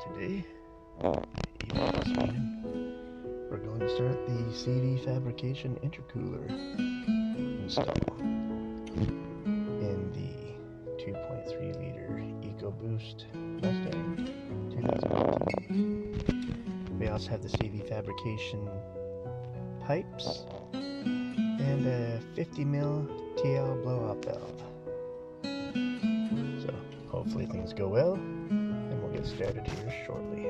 Today, we're going to start the CV fabrication intercooler install in the 2.3 liter EcoBoost Mustang 2018. We also have the CV fabrication pipes and a 50 mil TL blow-off valve. So hopefully things go well, and we'll get started here shortly.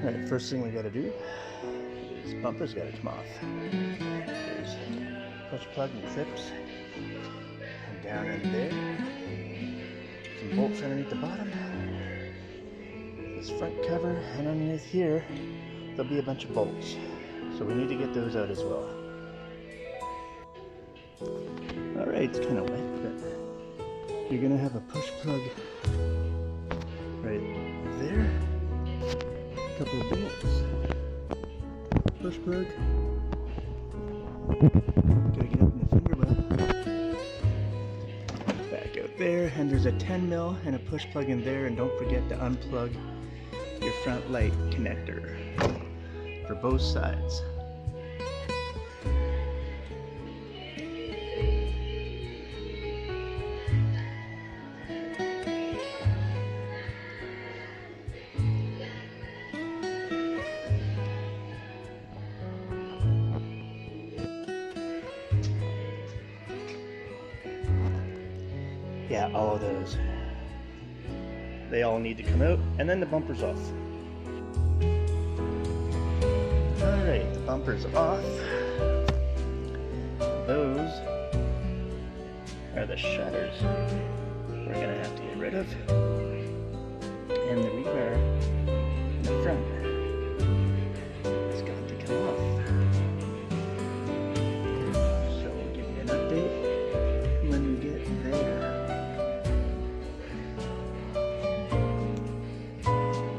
Alright, first thing we gotta do is bumper's gotta come off. There's push plug and clips, and down in there, some bolts underneath the bottom, this front cover, and underneath here there'll be a bunch of bolts. So we need to get those out as well. Alright, it's kind of wet, but you're going to have a push plug right there. A couple of bolts. Push plug. Gotta get up in the finger well. Back out there, and there's a 10 mil and a push plug in there, and don't forget to unplug your front light connector for both sides. Yeah, all of those. They all need to come out, and then the bumper's off. Alright, the bumper's off. Those are the shutters we're going to have to get rid of. And the rebar in the front has got to come off. So we'll give you an update when we get there.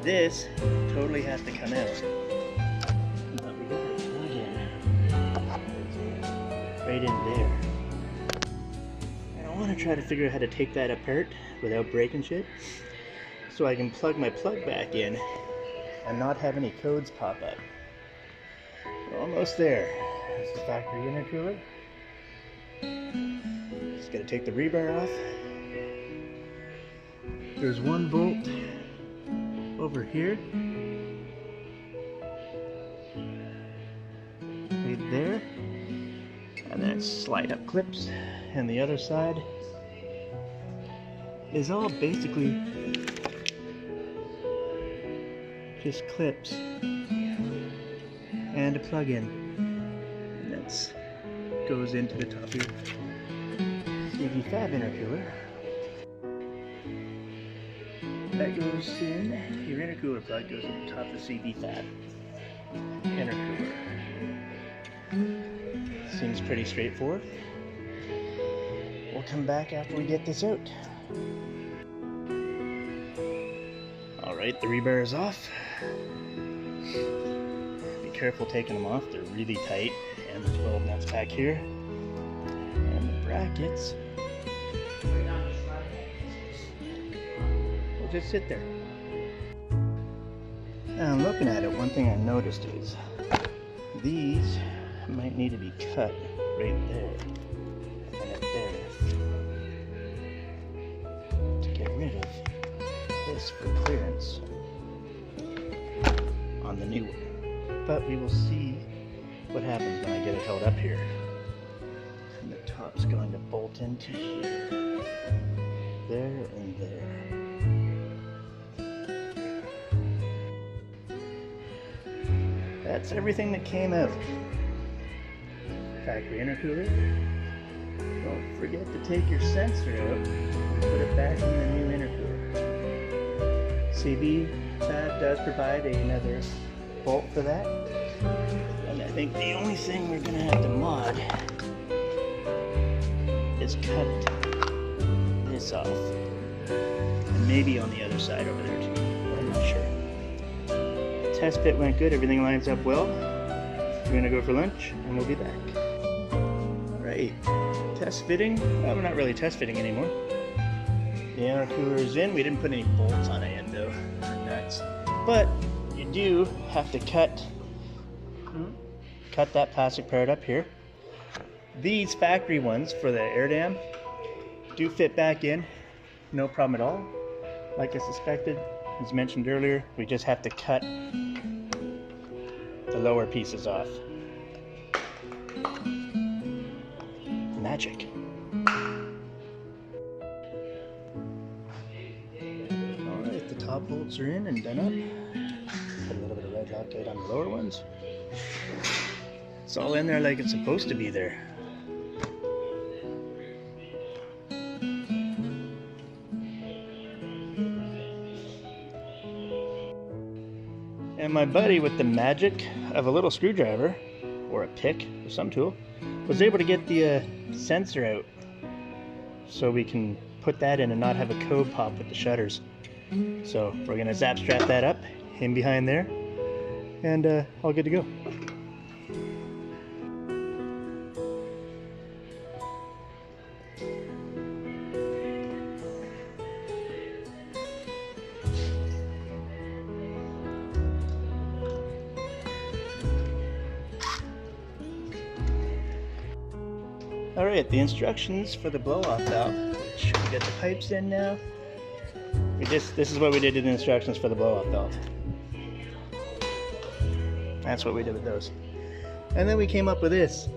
This totally has to come out. But we got a plug in right in there. And I want to try to figure out how to take that apart without breaking shit, so I can plug my plug back in and not have any codes pop up. We're almost there. This is factory intercooler. Just gotta take the rebar off. There's one bolt over here, right there, and then slide up clips, and the other side is all basically just clips and a plug-in, and that goes into the top of your CV fab intercooler. That goes in, your intercooler plug goes on the top of the CV fab intercooler. Seems pretty straightforward. We'll come back after we get this out. Alright, the rebar is off. Be careful taking them off, they're really tight. And there's 12 nuts back here. And the brackets will just sit there. Now I'm looking at it, one thing I noticed is these might need to be cut right there and up there to get rid of this for clearance on the new one. But we will see what happens when I get it held up here. And the top's going to bolt into here, there and there. That's everything that came out. Factory intercooler. Don't forget to take your sensor out and put it back in the new intercooler. CV fab does provide another bolt for that. And I think the only thing we're going to have to mod is cut this off. And maybe on the other side over there too. I'm not sure. Test fit went good, everything lines up well. We're gonna go for lunch and we'll be back. Alright, test fitting. Well, we're not really test fitting anymore. The intercooler is in. We didn't put any bolts on it yet though, or nuts. But you do have to cut that plastic part up here. These factory ones for the air dam do fit back in, no problem at all. Like I suspected, as mentioned earlier, we just have to cut the lower pieces off. Magic. Alright, the top bolts are in and done up. Put a little bit of red Loctite on the lower ones. It's all in there like it's supposed to be there. And my buddy, with the magic of a little screwdriver, or a pick, or some tool, was able to get the sensor out so we can put that in and not have a code pop with the shutters. So we're gonna zap strap that up, in behind there, and all good to go. Alright, the instructions for the blow-off valve, which we get the pipes in now. This is what we did in the instructions for the blow-off valve. That's what we did with those. And then we came up with this.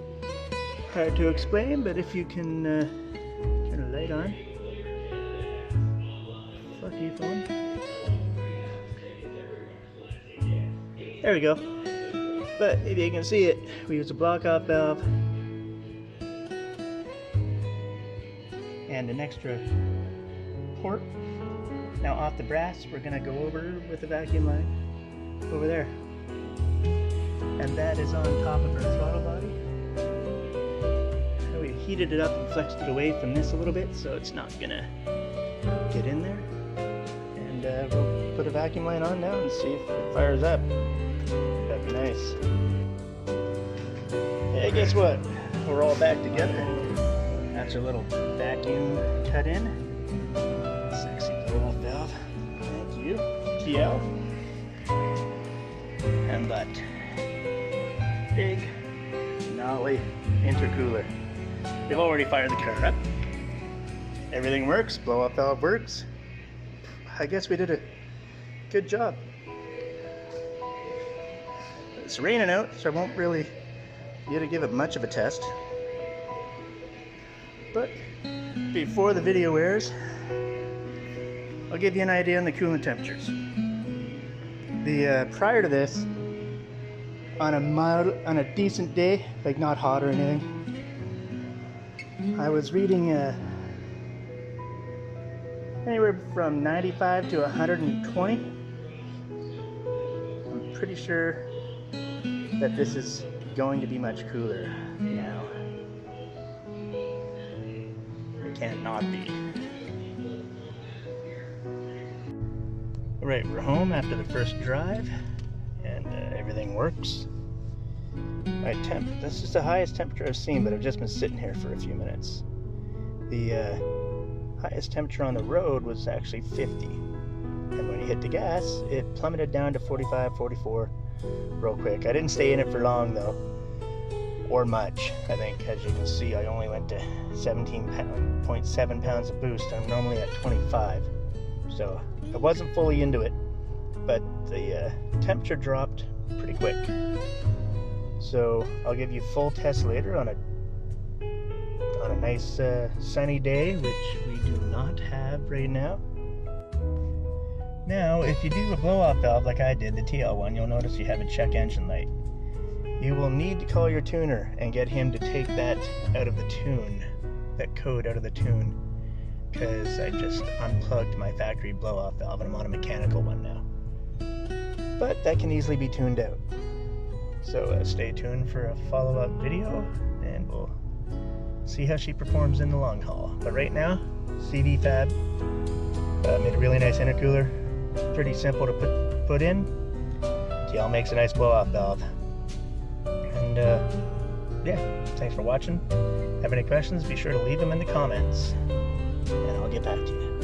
Hard to explain, but if you can turn a light on. Fuck you, phone. There we go. But if you can see it, we use a block-off valve and an extra port. Now off the brass, we're gonna go over with the vacuum line over there. And that is on top of our throttle body. And we've heated it up and flexed it away from this a little bit so it's not gonna get in there. And we'll put a vacuum line on now and see if it fires up. That'd be nice. Hey, guess what? We're all back together. That's our little vacuum cut in. Sexy blow-off valve. Thank you. TL. And that big gnarly intercooler. We've already fired the car up. Everything works. Blow-off valve works. I guess we did a good job. It's raining out, so I won't really be able to give it much of a test. But before the video airs, I'll give you an idea on the coolant temperatures. Prior to this, on a decent day, like not hot or anything, I was reading anywhere from 95 to 120. I'm pretty sure that this is going to be much cooler now. Can't not be. Alright, we're home after the first drive, and everything works. This is the highest temperature I've seen, but I've just been sitting here for a few minutes. The highest temperature on the road was actually 50, and when you hit the gas, it plummeted down to 45, 44 real quick. I didn't stay in it for long though, or much. I think, as you can see, I only went to 17.7 pounds of boost. I'm normally at 25, so I wasn't fully into it, but the temperature dropped pretty quick. So I'll give you full test later on a nice sunny day, which we do not have right now. Now, if you do a blow-off valve like I did, the TL one, you'll notice you have a check engine light. You will need to call your tuner and get him to take that out of the tune, that code out of the tune, because I just unplugged my factory blow-off valve and I'm on a mechanical one now. But that can easily be tuned out. So stay tuned for a follow-up video and we'll see how she performs in the long haul. But right now, CVF made a really nice intercooler, pretty simple to put in. TL makes a nice blow-off valve. And yeah, thanks for watching. Have any questions, be sure to leave them in the comments, and I'll get back to you.